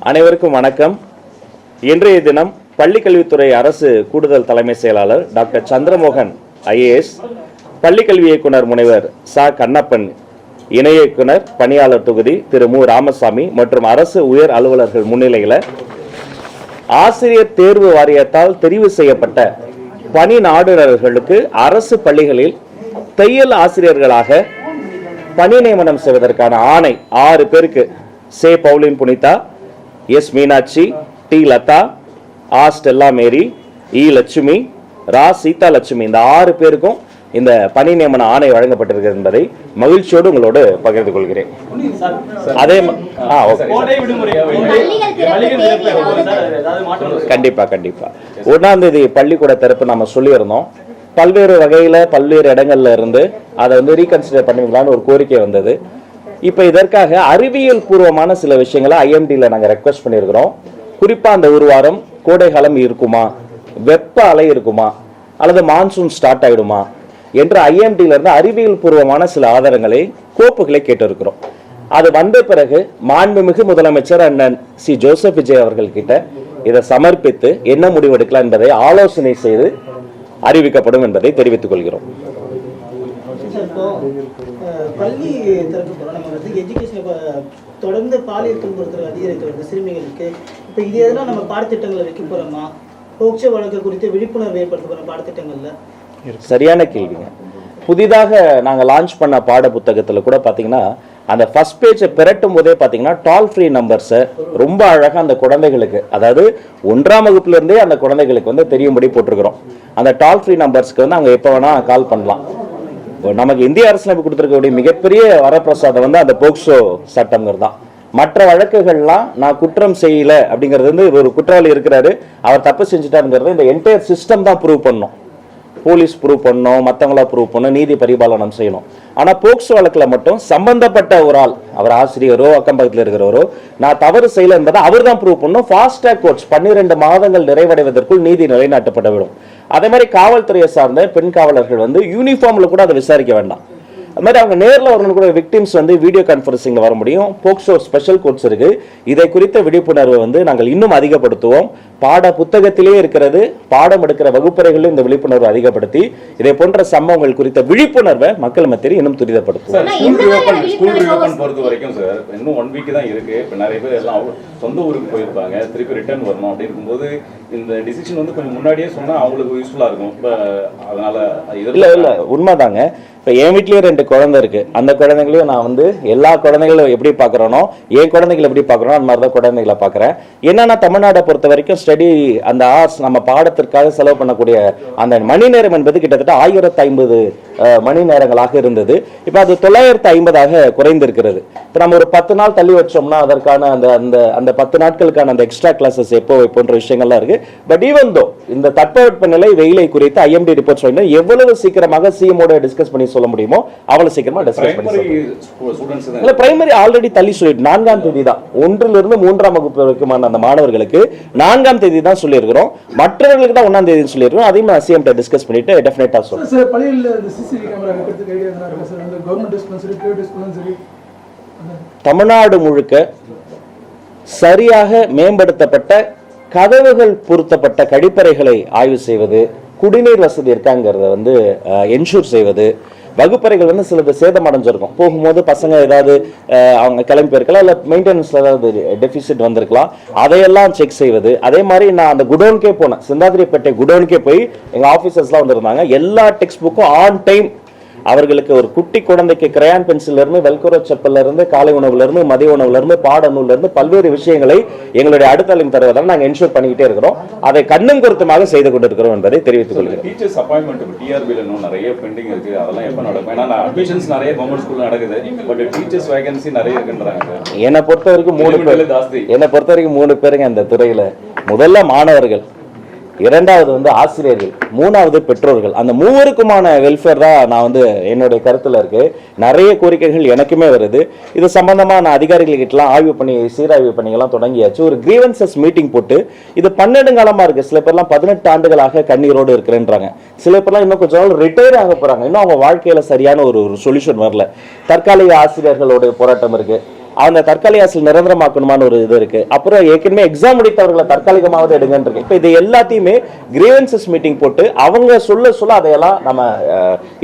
அனைவருக்கும் வணக்கம். இன்றைய தினம் பள்ளிக்கல்வித்துறை அரசு கூடுதல் தலைமை செயலாளர் டாக்டர் சந்திரமோகன் ஐஏஎஸ், பள்ளிக்கல்வி இயக்குனர் முனைவர் ச கண்ணப்பன், இணை இயக்குனர் பணியாளர் தொகுதி திரு மு ராமசாமி மற்றும் அரசு உயர் அலுவலர்கள் முன்னிலையில் ஆசிரியர் தேர்வு வாரியத்தால் தெரிவு செய்யப்பட்ட பணி நாடுநர்களுக்கு அரசு பள்ளிகளில் தையல் ஆசிரியர்களாக பணி நியமனம் செய்வதற்கான ஆணை 6 பேருக்கு சே பவுலின் புனிதா, எஸ் மீனாட்சி, டி லதா, ஆ ஸ்டெல்லா மேரி, இ லட்சுமி, ரா சீதா லட்சுமி, இந்த 6 பேருக்கும் இந்த பணி நியமன ஆணை வழங்கப்பட்டிருக்கிறது என்பதை மகிழ்ச்சியோடு உங்களோடு பகிர்ந்து கொள்கிறேன். அதே கண்டிப்பா 1ஆம் தேதி பள்ளிக்கூட திறப்பு நம்ம சொல்லியிருந்தோம். பல்வேறு வகையில பல்வேறு இடங்கள்ல இருந்து அதை ரீகன்சிடர் பண்ணுவீங்களான்னு ஒரு கோரிக்கை வந்தது. இப்ப இதற்காக அறிவியல் பூர்வமான சில விஷயங்களை ஐஎம்டியில் நாங்கள் ரெக்வஸ்ட் பண்ணியிருக்கிறோம். குறிப்பா அந்த ஒரு வாரம் கோடை காலம் இருக்குமா, வெப்ப அலை இருக்குமா, அல்லது மான்சூன் ஸ்டார்ட் ஆயிடுமா என்று ஐஎம்டியில இருந்து அறிவியல் பூர்வமான சில ஆதாரங்களை கோப்புகளை கேட்டிருக்கிறோம். அது வந்த பிறகு மாண்புமிகு முதலமைச்சர் அண்ணன் சி ஜோசப் விஜய் அவர்கள் கிட்ட இதை சமர்ப்பித்து என்ன முடிவெடுக்கலாம் என்பதை ஆலோசனை செய்து அறிவிக்கப்படும் என்பதை தெரிவித்துக் கொள்கிறோம். பள்ளி திறக்க போறோம். நம்ம எஜுகேஷன் தொடர்ந்து பாலியல் துன்புறுத்தல் அதிகரித்து வருது சிறுமிகளுக்கு. இப்போ இது எதெல்லாம் நம்ம பாடத்திட்டங்களை வைக்க போறோமா? போக்சோ வழக்கு குறித்து விழிப்புணர்வு ஏற்படுத்த போற பாடத்திட்டங்கள்ல? சரியான கேள்விங்க. புதிதாக நாங்கள் லான்ச் பண்ண பாட புத்தகத்தில் கூட பார்த்தீங்கன்னா அந்த ஃபர்ஸ்ட் பேஜை பிரட்டும் போதே பார்த்தீங்கன்னா டால் ஃப்ரீ நம்பர்ஸை ரொம்ப அழகாக அந்த குழந்தைகளுக்கு, அதாவது 1ஆம் வகுப்புலேருந்தே அந்த குழந்தைகளுக்கு தெரியும்படி போட்டிருக்கிறோம். அந்த டால் ஃப்ரீ நம்பர்ஸ்க்கு அவங்க எப்போ வேணால் கால் பண்ணலாம். நமக்கு இந்திய அரசியலமைப்பு கொடுத்திருக்கக்கூடிய மிகப்பெரிய வரப்பிரசாதம் அந்த போக்சோ சட்டம்ங்கிறது தான். மற்ற வழக்குகள்லாம் நான் குற்றம் செய்யல அப்படிங்கிறது ஒரு குற்றவாளி இருக்கிறாரு, அவர் தப்பு செஞ்சுட்டாருங்கிறது இந்த என்டையர் சிஸ்டம் தான் ப்ரூவ் பண்ணணும். போலீஸ் ப்ரூவ் பண்ணணும், மற்றவங்களா ப்ரூவ் பண்ணணும், நீதி பரிபாலனம் செய்யணும். ஆனால் போக்சோ வழக்கில் மட்டும் சம்பந்தப்பட்ட ஒரு ஆள், அவர் ஆசிரியரோ அக்கம் பக்கத்தில் இருக்கிறவரோ, நான் தவறு செய்யல என்பதை அவர் தான் ப்ரூவ் பண்ணணும். ஃபாஸ்ட் ட்ராக் கோர்ட்ஸ் 12 மாதங்கள் நிறைவடைவதற்குள் நீதி நிலைநாட்டப்பட்டுவிடும். அதே மாதிரி காவல்துறையை சார்ந்த பெண் காவலர்கள் யூனிஃபார்ம்ல கூட அதை விசாரிக்க வேண்டாம். அது மாதிரி அவங்க நேரில் வரணும் கூட விக்டிம்ஸ் வீடியோ கான்ஃபரன்சிங்ல வர முடியும். போக்சோ ஸ்பெஷல் கோர்ட்ஸ் இருக்கு. இதை குறித்த விழிப்புணர்வை நாங்கள் இன்னும் அதிகப்படுத்துவோம். பாட புத்தகத்திலே இருக்கிறது, பாடம் எடுக்கிற வகுப்பறைகளில் இந்த விழிப்புணர்வு அதிகப்படுத்தி இதை போன்ற சம்பவங்கள் குறித்த விழிப்புணர்வை மக்கள் மத்தியில் இன்னும் துரிதப்படுத்துவோம். ஸ்கூல் ரீஓபன் பொறுத்த வரைக்கும் சார் இன்னும் 1 வீக் தான் இருக்கு. இப்போ நிறைய பேர் எல்லாம் சொந்த ஊருக்கு போயிருப்பாங்க, திருப்பி ரிட்டர்ன் வரணும். அப்படி இருக்கும்போது இந்த டிசிஷன் கொஞ்சம் முன்னாடியே சொன்னா அவங்களுக்கு யூஸ்ஃபுல்லா இருக்கும். இப்போ அதனால இல்ல உண்மைதாங்க. இப்போ என் வீட்லயே 2 குழந்தை இருக்கு. அந்த குழந்தைங்களையும் நான் எல்லா குழந்தைகளும் எப்படி பாக்குறேனோ, என் குழந்தைகளை எப்படி பாக்குறோம் அந்த மாதிரிதான் குழந்தைகளை பாக்குறேன். என்னன்னா தமிழ்நாட்டை பொறுத்த வரைக்கும் ஸ்டடி அந்த ஆர்ட்ஸ் நம்ம பாடத்திற்காக செலவு பண்ணக்கூடிய அந்த மணி நேரம் என்பது கிட்டத்தட்ட 1050 மணி நேரங்களாக இருந்தது. இப்போ அது 950ஆக குறைந்திருக்கிறது. இப்போ நம்ம ஒரு 10 நாள் தள்ளி வச்சோம்னா அதற்கான அந்த 10 நாட்களுக்கான அந்த எக்ஸ்ட்ரா கிளாஸஸ் எப்போ போன்ற விஷயங்கள்லாம் இருக்கு. பட் ஈவன் தோ இந்த தட்பவெப்ப நிலை வெயிலை குறித்து ஐஎம்டி ரிப்போர்ட்ஸ் எவ்வளவு சீக்கிரமாக சிஎமோட டிஸ்கஸ் பண்ணி சொல்ல முடியுமோ அவ்வளவு சீக்கிரமா டிஸ்கஸ் பண்ணி சொல்லுங்க. பிரைமரி ஆல்ரெடி தள்ளி சொல்லிட்டு 4ஆம் தேதி தான் 1லிருந்து 3ஆம் வகுப்பு வரைக்குமான அந்த மாணவர்களுக்கு 4ஆம் தேதி தான் சொல்லியிருக்கிறோம். மற்றவர்களுக்கு தான் 1ஆம் தேதி சொல்லியிருக்கிறோம். அதையும் சிஎம் டிஸ்கஸ் பண்ணிட்டு டெஃபினட்டா சொல்றேன். தமிழ்நாடு முழுக்க சரியாக மேம்படுத்தப்பட்ட கதவுகள் பொருத்தப்பட்ட கழிப்பறைகளை ஆய்வு செய்வது, குடிநீர் வசதி இருக்காங்கிறத என்ஷூர் செய்வது, வகுப்பறைகள் சிலது சேதம் அடைஞ்சிருக்கும், போகும்போது பசங்க ஏதாவது அவங்க கிளம்பி போயிருக்கலாம், இல்லை மெயின்டெனன்ஸ்ல ஏதாவது டெபிசிட் வந்திருக்கலாம், அதையெல்லாம் செக் செய்வது. அதே மாதிரி நான் அந்த குடோனுக்கே போனேன், சிந்தாதிரிப்பேட்டை குடோனுக்கே போய் எங்கள் ஆஃபீஸர்ஸ்லாம் வந்திருந்தாங்க. எல்லா டெக்ஸ்ட் புக்கும் ஆன் டைம் அவர்களுக்கு ஒரு குட்டி குழந்தைக்கு கிரையான் பென்சில் இருந்து வெல்குரோ செப்பல்ல இருந்து காலை உணவுல இருந்து மதிய உணவுல இருந்து பாட நூல்ல இருந்து பல்வேறு விஷயங்களை எங்களுடைய அடுத்த தலைமை தருவதால் நாங்கள் என்ஷூர் பண்ணிக்கிட்டே இருக்கிறோம். அதை கண்ணும் கருத்துமாக செய்து கொண்டிருக்கிறோம் என்பதை தெரிவித்துக் கொள்கிறேன். டீச்சர்ஸ் அப்பாயின்மெண்ட் டிஆர்பில இன்னும் நிறைய பெண்டிங் இருக்கு. அதெல்லாம் எப்ப நடக்கும்? ஏன்னா அட்மிஷன்ஸ் நிறைய கவர்மெண்ட் ஸ்கூல்ல நடக்குது. பட் டீச்சர்ஸ் வேகன்சி நிறைய இருக்குன்றாங்க. என்னை பொறுத்த வரைக்கும் 3 பேருங்க இந்த துறையில. முதல்ல மாணவர்கள், 2வது ஆசிரியர்கள், 3வது பெற்றோர்கள். அந்த 3க்குமான வெல்ஃபேர் தான் நான் என்னுடைய கருத்துல இருக்கு. நிறைய கோரிக்கைகள் எனக்குமே வருது. இது சம்பந்தமா நான் அதிகாரிகள் கிட்டலாம் ஆய்வு பண்ணி சீராய்வு பண்ணிலாம் தொடங்கியாச்சு. ஒரு கிரீவன்சஸ் மீட்டிங் போட்டு இது 12 காலமா இருக்கு. சில பேர்லாம் 18 ஆண்டுகளாக கண்ணீரோடு இருக்கிறேன்றாங்க. சில பேர்லாம் இன்னும் கொஞ்ச நாள் ரிட்டையர் ஆக போறாங்க. இன்னும் அவங்க வாழ்க்கையில சரியான ஒரு சொல்யூஷன் வரல. தற்காலிக ஆசிரியர்களுடைய போராட்டம் இருக்கு. அந்த தற்காலிக ஆசிரியர் நிரந்தரமாக்கணுமான ஒரு இது இருக்கு. அப்புறம் ஏற்கனவே எக்ஸாம் முடித்தவர்களை தற்காலிகமாவது எடுங்கன்னு இருக்கு. இப்போ இது எல்லாத்தையுமே கிரீவன்சஸ் மீட்டிங் போட்டு அவங்க சொல்ல அதையெல்லாம் நம்ம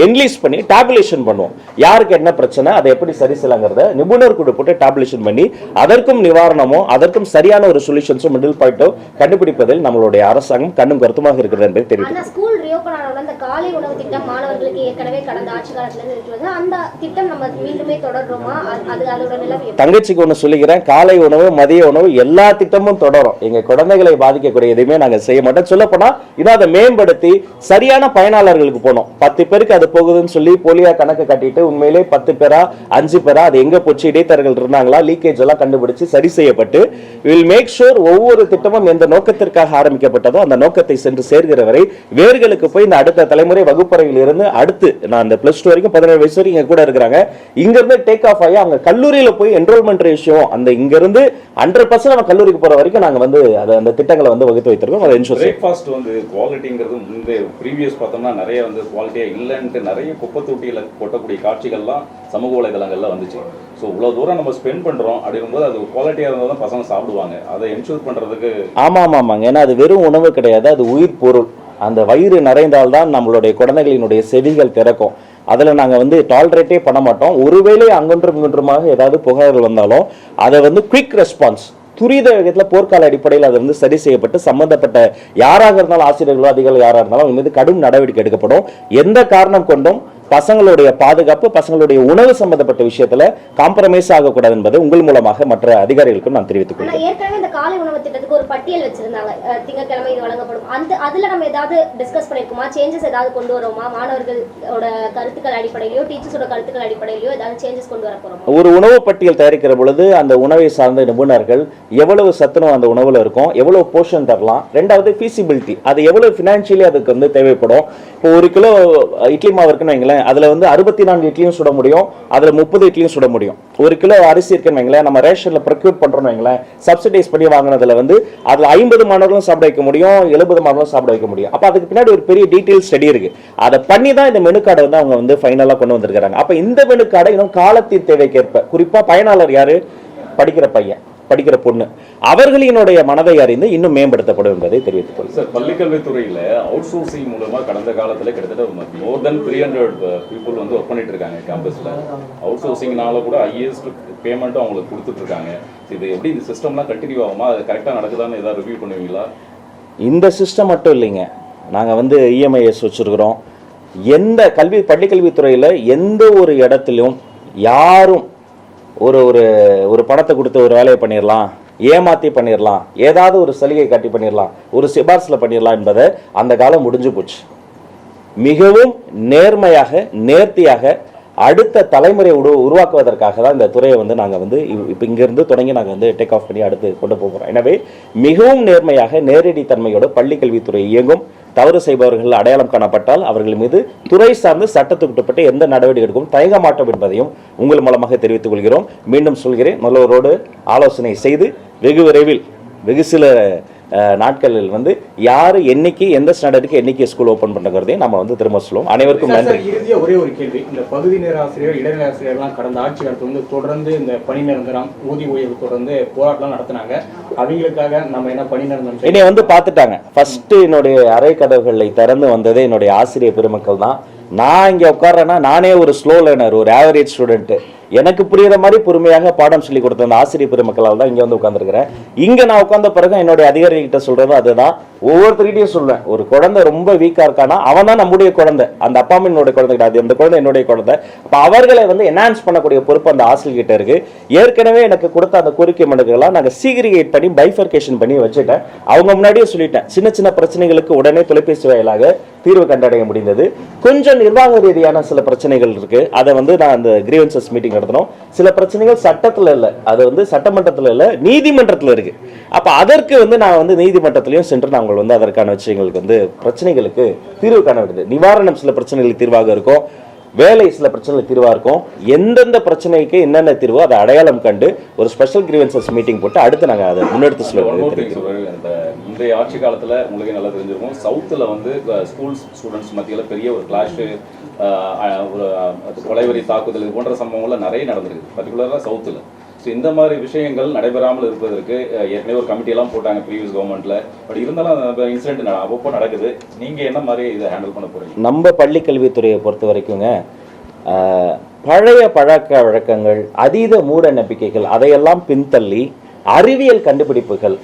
என்லிஸ்ட் பண்ணி டேபுலேஷன் பண்ணுவோம். யாருக்கு என்ன பிரச்சனை, அதை எப்படி சரி செய்யலாங்கிறத நிபுணர் குழு போட்டு டேபுலேஷன் பண்ணி அதற்கும் நிவாரணமோ அதற்கும் சரியான ஒரு சொல்யூஷன்ஸும் மிடில் பாயிண்டோ கண்டுபிடிப்பதில் நம்மளுடைய அரசாங்கம் கண்ணும் கருத்துமாக இருக்கிறது என்பதை தெரிவிக்கும். ஸ்கூல் ரியோபன் ஆனவுடன் அந்த காலை உணவு திட்டம் மாணவர்களுக்கு ஏற்கனவே கடந்த ஆட்சி காலத்துல இருக்கிறது. அந்த திட்டம் நம்ம மீண்டுமே தொடர்றோமா? அது அதோட நிலைமை. தங்கச்சிக்கு ஒன்று சொல்லிக்கிறேன், காலை உணவு மதிய உணவு எல்லா திட்டமும் தொடரும். எங்க குழந்தைகளை பாதிக்கக்கூடிய எதுவுமே நாங்க செய்ய மாட்டோம். சொல்ல போனா இதை அதை மேம்படுத்தி சரியான பயனாளர்களுக்கு போனோம். 10 பேருக்கு அது போகுதுன்னு சொல்லி போலியா கணக்கு கட்டிட்டு உண்மையிலே 10 பேரா 5 பேரா அது எங்க போச்சு, இடைத்தரகர்கள் இருந்தாங்களா, லீக்கேஜ் எல்லாம் கண்டுபிடிச்சு சரி செய்யப்பட்டு வில் மேக் ஷூர் ஒவ்வொரு திட்டமும் எந்த நோக்கத்திற்காக ஆரம்பிக்கப்பட்டதோ அந்த நோக்கத்தை சென்று சேர்கிற வரை வேர்களுக்கு போய் இந்த அடுத்த தலைமுறை வகுப்பறையில் இருந்து அடுத்து நான் இந்த +2 வரைக்கும் 17 வயசு வரைக்கும் இங்க கூட இருக்கிறாங்க. இங்க இருந்து டேக் ஆஃப் ஆகி அவங்க கல்லூரியில போய் என்ரோல்மெண்ட் ரேஷியோ அந்த இங்க இருந்து 100% நம்ம கல்லூரிக்கு போற வரைக்கும் நாங்க வந்து அந்த திட்டங்களை வந்து வகுத்து வைத்திருக்கோம். அதை என்ஷூர் பிரேக்ஃபாஸ்ட் வந்து குவாலிட்டிங்கிறது இந்த ப்ரீவியஸ் பார்த்தோம்னா நிறைய வந்து குவாலிட்டியா இல்லைன்ட்டு நிறைய குப்பை தொட்டியில கொட்டக்கூடிய காட்சிகள்லாம் சமூக வலைதளங்கள்ல வந்துச்சு. ஸோ இவ்வளோ தூரம் நம்ம ஸ்பெண்ட் பண்ணுறோம் அப்படிங்கும்போது அது குவாலிட்டியாக இருந்தால் தான் பசங்க சாப்பிடுவாங்க. அதை என்ஷூர் பண்ணுறதுக்கு ஆமாங்க. ஏன்னா அது வெறும் உணவு கிடையாது, அது உயிர் பொருள். அந்த வயிறு நிறைந்தால்தான் நம்மளுடைய குழந்தைகளினுடைய செவிகள் திறக்கும். அதில் நாங்கள் வந்து டாலரேட்டே பண்ண மாட்டோம். ஒருவேளை அங்கொன்றும் இங்கொன்றுமாக ஏதாவது புகார்கள் வந்தாலும் அதை வந்து குயிக் ரெஸ்பான்ஸ் துரித வேகத்தில் போர்க்கால அடிப்படையில் அது வந்து சரி செய்யப்பட்டு சம்பந்தப்பட்ட யாராக இருந்தாலும் ஆசிரியர்களோ அதிகாரிகள் யாராக இருந்தாலும் அவங்க மீது கடும் நடவடிக்கை எடுக்கப்படும். எந்த காரணம் கொண்டும் பசங்களுடைய பாதுகாப்பு, பசங்களுடைய உணவு சம்பந்தப்பட்ட விஷயத்துல காம்ப்ரமைஸ் ஆகக்கூடாது என்பதை உங்கள் மூலமாக மற்ற அதிகாரிகளுக்கும் நான் தெரிவித்துக் கொள்கிறேன். ஏற்கனவே இந்த காலை உணவு திட்டத்துக்கு ஒரு பட்டியல் வச்சிருந்தாங்க, திங்கட்கிழமை இது வழங்கப்படும். அதுல நம்ம ஏதாவது டிஸ்கஸ் பண்ணிருக்கோமா, சேஞ்சஸ் ஏதாவது கொண்டு வரோமா, மாணவர்களோட கருத்துக்கள் அடிப்படையிலோ டீச்சர்ஸோட கருத்துக்கள் அடிப்படையிலோ ஏதாவது சேஞ்சஸ் கொண்டு வர போறோமா? ஒரு உணவு பட்டியல் தயாரிக்கிற பொழுது அந்த உணவை சார்ந்த நிபுணர்கள் எவ்வளவு சத்துணவு அந்த உணவுல இருக்கும், எவ்வளவு போர்ஷன் தரலாம், ரெண்டாவது ஃபீசிபிலிட்டி, அது எவ்வளவு பினான்சியலி அதுக்கு வந்து தேவைப்படும். இப்போ 1 கிலோ இட்லி மாவு இருக்குன்னு வைங்களேன், அதுல வந்து 64 இட்லியும் சுட முடியும், அதுல 30 இட்லியும் சுட முடியும். 1 கிலோ அரிசி இருக்குன்னு வைங்களேன், நம்ம ரேஷன்ல ப்ரொக்யூர் பண்றோம்னு வைங்களேன், சப்சிடைஸ் பண்ணி வாங்கினதுல வந்து அதுல 50 மாணவர்களும் சாப்பிட வைக்க முடியும், 70 மாணவர்களும் சாப்பிட வைக்க முடியும். அப்ப அதுக்கு பின்னாடி ஒரு பெரிய டீடைல் ஸ்டடி இருக்கு. அதை பண்ணி தான் இந்த மெனு கார்டை வந்து அவங்க வந்து ஃபைனலா கொண்டு வந்திருக்காங்க. அப்ப இந்த மெனு கார்டை இன்னும் காலத்தின் தேவைக்கேற்ப, குறிப்பா பயனாளர் யாரு, படிக்கிற பையன் படிக்கிற பொண்ணு, அவர்களினுடைய மனதை அறிந்து இன்னும் மேம்படுத்தப்படும் என்பதை தெரிவித்துக் கொள்கிறேன். சார், பள்ளிக்கல்வித்துறையில அவுட் சோர்சிங் மூலமா கடந்த காலத்துல கிட்டத்தட்ட மோர் தென் 300 பீப்புள் வந்து ஒர்க் பண்ணிட்டு இருக்காங்க கேம்பஸ்ல. அவுட் சோர்சிங்னால கூட ஹையஸ்ட் பேமெண்ட்டும் அவங்களுக்கு கொடுத்துட்டு இருக்காங்க. இது எப்படி இந்த சிஸ்டம்லாம் கண்டினியூ ஆகுமா, அது கரெக்டா நடக்குதான்னு ஏதாவது ரிவ்யூ பண்ணுவீங்களா? இந்த சிஸ்டம் மட்டும் இல்லைங்க, நாங்கள் வந்து இஎம்ஐஎஸ் வச்சிருக்கிறோம். எந்த பள்ளிக்கல்வித்துறையில் எந்த ஒரு இடத்திலும் யாரும் ஒரு பணத்தை கொடுத்து ஒரு வேலையை பண்ணிடலாம், ஏமாத்தி பண்ணிடலாம், ஏதாவது ஒரு சலுகை காட்டி பண்ணிடலாம், ஒரு சிபார்சில் பண்ணிடலாம் என்பதை அந்த காலம் முடிஞ்சு போச்சு. மிகவும் நேர்மையாக நேர்த்தியாக அடுத்த தலைமுறை உருவாக்குவதற்காக தான் இந்த துறையை வந்து நாங்கள் வந்து இப்போ இங்கிருந்து தொடங்கி நாங்கள் வந்து டேக் ஆஃப் பண்ணி அடுத்து கொண்டு போகிறோம். எனவே மிகவும் நேர்மையாக நேரடி தன்மையோடு பள்ளிக்கல்வித்துறை இயங்கும். தவறு செய்பவர்கள் அடையாளம் காணப்பட்டால் அவர்கள் மீது துறை சார்ந்து சட்டத்துக்குட்பட்டு எந்த நடவடிக்கை எடுக்கும் தயங்க மாட்டோம் என்பதையும் உங்கள் மூலமாக தெரிவித்துக் கொள்கிறோம். மீண்டும் சொல்கிறேன், முதல்வரோடு ஆலோசனை செய்து வெகு விரைவில் வெகு சில நாட்களில் வந்து யாரு என்னைக்கு எந்த ஸ்டாண்டர்டுக்கு என்னைக்கு ஸ்கூல் ஓபன் பண்ணுறதையும் நம்ம வந்து திரும்ப சொல்லுவோம். அனைவருக்கும் நன்றி. இறுதியா ஒரே ஒரு கேள்வி, இந்த பகுதி நேர ஆசிரியர் இடைநிலை ஆசிரியர்லாம் கடந்த ஆட்சி காலத்துல வந்து தொடர்ந்து இந்த பணி நிரந்தரம் ஊதிய உயர்வு தொடர்ந்து போராட்டம் நடத்தினாங்க. அவங்களுக்காக நம்ம என்ன பணி நிரந்தரம் என்னை வந்து பார்த்துட்டாங்க. ஃபர்ஸ்ட் என்னுடைய அறை கதவுகளை திறந்து வந்ததே என்னுடைய ஆசிரியர் பெருமக்கள் தான். நான் இங்கே உட்கார்றேன்னா நானே ஒரு ஸ்லோ லேர்னர், ஒரு ஆவரேஜ் ஸ்டூடெண்ட். எனக்கு புரியுற மாதிரி பொறுமையாக பாடம் சொல்லி கொடுத்த அந்த ஆசிரியர் பெருமக்களால் தான் இங்கே வந்து உட்காந்துருக்கிறேன். இங்கே நான் உட்கார்ந்த பிறகு என்னுடைய அதிகாரிகிட்ட சொல்றது அதுதான். ஒவ்வொருத்தருகிட்டையும் சொல்லுவேன், ஒரு குழந்தை ரொம்ப வீக்காக இருக்கானா அவன் தான் நம்முடைய குழந்தை, அந்த அப்பா அம்மாவோட குழந்தை கிடையாது, அந்த குழந்தை என்னுடைய குழந்தை. அப்போ அவர்களை வந்து என்ஹான்ஸ் பண்ணக்கூடிய பொறுப்பு அந்த ஆசிரியர் கிட்ட இருக்கு. ஏற்கனவே எனக்கு கொடுத்த அந்த கோரிக்கை மனுக்கெல்லாம் நாங்கள் சீக்ரிகேட் பண்ணி பைஃபர்கேஷன் பண்ணி வச்சுட்டேன். அவங்க முன்னாடியே சொல்லிட்டேன், சின்ன சின்ன பிரச்சனைகளுக்கு உடனே தொலைபேசி வாயிலாக தீர்வு கண்டடைய முடிந்தது. கொஞ்சம் நிர்வாக ரீதியான சில பிரச்சனைகள் இருக்கு, அதை வந்து நான் அந்த கிரீவன்சஸ் மீட்டிங் நடத்தணும். சில பிரச்சனைகள் சட்டத்தில் இல்லை, அது வந்து சட்டமன்றத்தில் இல்லை, நீதிமன்றத்தில் இருக்கு. அப்ப அதற்கு வந்து நான் வந்து நீதிமன்றத்திலையும் சென்று நாங்கள் வந்து அதற்கான விஷயங்களுக்கு வந்து பிரச்சனைகளுக்கு தீர்வு காண வேண்டியது. நிவாரணம் சில பிரச்சனைகளுக்கு தீர்வாக இருக்கும், வேலை சில பிரச்சனைகள் தீர்வாக இருக்கும். எந்தெந்த பிரச்சனைக்கு என்னென்ன தீர்வோ அதை அடையாளம் கண்டு ஒரு ஸ்பெஷல் கிரீவன்சஸ் மீட்டிங் போட்டு அடுத்து நாங்கள் அதை முன்னெடுத்து சொல்லுவோம். இன்றைய ஆட்சி காலத்தில் உங்களுக்கு நல்லா தெரிஞ்சிருக்கும், சவுத்தில் வந்து ஸ்கூல் ஸ்டூடெண்ட்ஸ் மத்தியில் பெரிய ஒரு கிளாஷு, ஒரு கொலைவரி தாக்குதல் இது போன்ற சம்பவங்கள்லாம் நிறைய நடந்திருக்கு, பர்டிகுலராக சவுத்தில். ஸோ இந்த மாதிரி விஷயங்கள் நடைபெறாமல் இருப்பதற்கு ஏற்கனவே ஒரு கமிட்டியெல்லாம் போட்டாங்க ப்ரீவியஸ் கவர்மெண்ட்டில். பட் இருந்தாலும் அந்த இன்சிடென்ட் அப்பப்போ நடக்குது. நீங்கள் என்ன மாதிரி இதை ஹேண்டில் பண்ண போகிறீங்க? நம்ம பள்ளிக்கல்வித்துறையை பொறுத்த வரைக்குங்க பழைய பழக்க வழக்கங்கள், அதீத மூட நம்பிக்கைகள் அதையெல்லாம் பின்தள்ளி அறிவியல் கண்டுபிடிப்புகள்,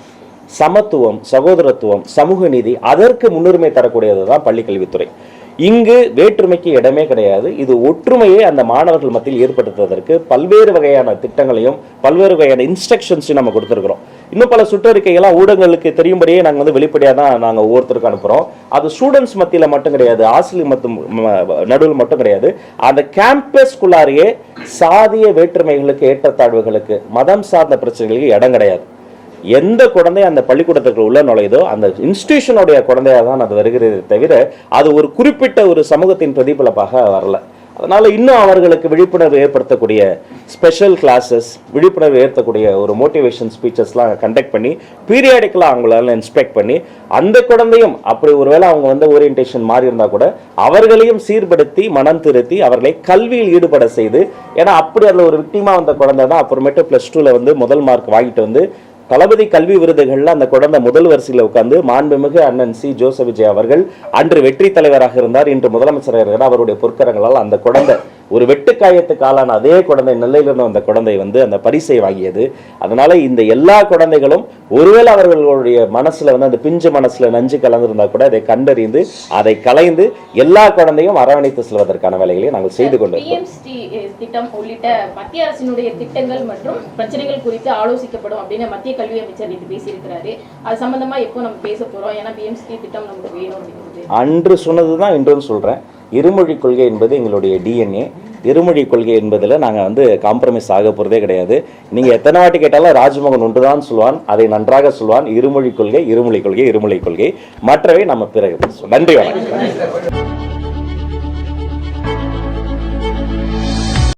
சமத்துவம், சகோதரத்துவம், சமூக நீதி அதற்கு முன்னுரிமை தரக்கூடியது தான் பள்ளிக்கல்வித்துறை. இங்கு வேற்றுமைக்கு இடமே கிடையாது. இது ஒற்றுமையை அந்த மாணவர்கள் மத்தியில் ஏற்படுத்துவதற்கு பல்வேறு வகையான திட்டங்களையும் பல்வேறு வகையான இன்ஸ்ட்ரக்ஷன்ஸையும் நம்ம கொடுத்துருக்குறோம். இன்னும் பல சுற்றறிக்கைகள்லாம் ஊடகங்களுக்கு தெரியும்படியே நாங்கள் வந்து வெளிப்படையாக தான் நாங்கள் ஒவ்வொருத்தருக்கும் அனுப்புகிறோம். அது ஸ்டூடெண்ட்ஸ் மத்தியில் மட்டும் கிடையாது, ஆசிரியர் நடுவில் மட்டும் கிடையாது. அந்த கேம்பஸ்குள்ளாரையே சாதிய வேற்றுமைகளுக்கு, ஏற்றத்தாழ்வுகளுக்கு, மதம் சார்ந்த பிரச்சனைகளுக்கு இடம் கிடையாது. எந்த குழந்தை அந்த பள்ளிக்கூடத்துக்கு உள்ள நுழையுதோ அந்த இன்ஸ்டிடியூஷனுடைய குழந்தையாக தான் அது வருகிறது தவிர அது ஒரு குறிப்பிட்ட ஒரு சமூகத்தின் பிரதிபலிப்பாக வரல. அதனால இன்னும் அவர்களுக்கு விழிப்புணர்வு ஏற்படுத்தக்கூடிய ஸ்பெஷல் கிளாஸஸ், விழிப்புணர்வு ஏற்படக்கூடிய ஒரு மோட்டிவேஷன் ஸ்பீச்சஸ்லாம் கண்டக்ட் பண்ணி பீரியாடிக்கலாக அவங்களால இன்ஸ்பெக்ட் பண்ணி அந்த குழந்தையும் அப்படி ஒருவேளை அவங்க வந்து ஓரியன்டேஷன் மாறி இருந்தால் கூட அவர்களையும் சீர்படுத்தி மனம் திருத்தி அவர்களை கல்வியில் ஈடுபட செய்து, ஏன்னா அப்படி அதில் ஒரு விக்டிமாக வந்த குழந்தை தான் அப்புறமேட்டு +2ல் வந்து முதல் மார்க் வாங்கிட்டு வந்து தளபதி கல்வி விருதுகள்ல அந்த குழந்தை முதல் வரிசையில் உட்கார்ந்து மாண்புமிகு அண்ணன் சி. ஜோசப் விஜய் அவர்கள் அன்று வெற்றி தலைவராக இருந்தார், இன்று முதலமைச்சராக இருக்கிறார். அவருடைய பொற்கரங்களால் அந்த குழந்தை ஒரு வெட்டுக்காயத்துக்கு ஆளான அதே குழந்தை, நெல்லையிலிருந்து அந்த குழந்தை வந்து அந்த பரிசை வாங்கியது. அதனால இந்த எல்லா குழந்தைகளும் ஒருவேளை அவர்களுடைய மனசுல வந்து அந்த பிஞ்சு மனசுல நஞ்சு கலந்திருந்தா கூட அதை கண்டறிந்து அதை கலைந்து எல்லா குழந்தையும் அரவணைத்து செல்வதற்கான வேலைகளை நாங்கள் செய்து கொண்டிருக்கிறோம். திட்டம் உள்ளிட்ட மத்திய அரசினுடைய திட்டங்கள் மற்றும் பிரச்சனைகள் குறித்து ஆலோசிக்கப்படும் அப்படின்னு மத்திய கல்வி அமைச்சர் இது பேசியிருக்கிறாரு. அது சம்பந்தமா எப்போ நம்ம பேச போறோம்? ஏன்னா பிஎம்சி திட்டம் நமக்கு வேணும் அப்படிங்கிறது அன்று சொன்னதுதான் இன்றும் சொல்றேன். இருமொழி கொள்கை என்பது எங்களுடைய டிஎன்ஏ. இருமொழி கொள்கை என்பதில் நாங்கள் வந்து காம்ப்ரமைஸ் ஆக போகிறதே கிடையாது. நீங்கள் எத்தனை வாட்டி கேட்டாலும் ராஜ்மோகன் ஒன்று தான் சொல்வான், அதை நன்றாக சொல்வான். இருமொழி கொள்கை, இருமொழி கொள்கை, இருமொழி கொள்கை, மற்றவை நம்ம பிறகு. நன்றி, வணக்கம்.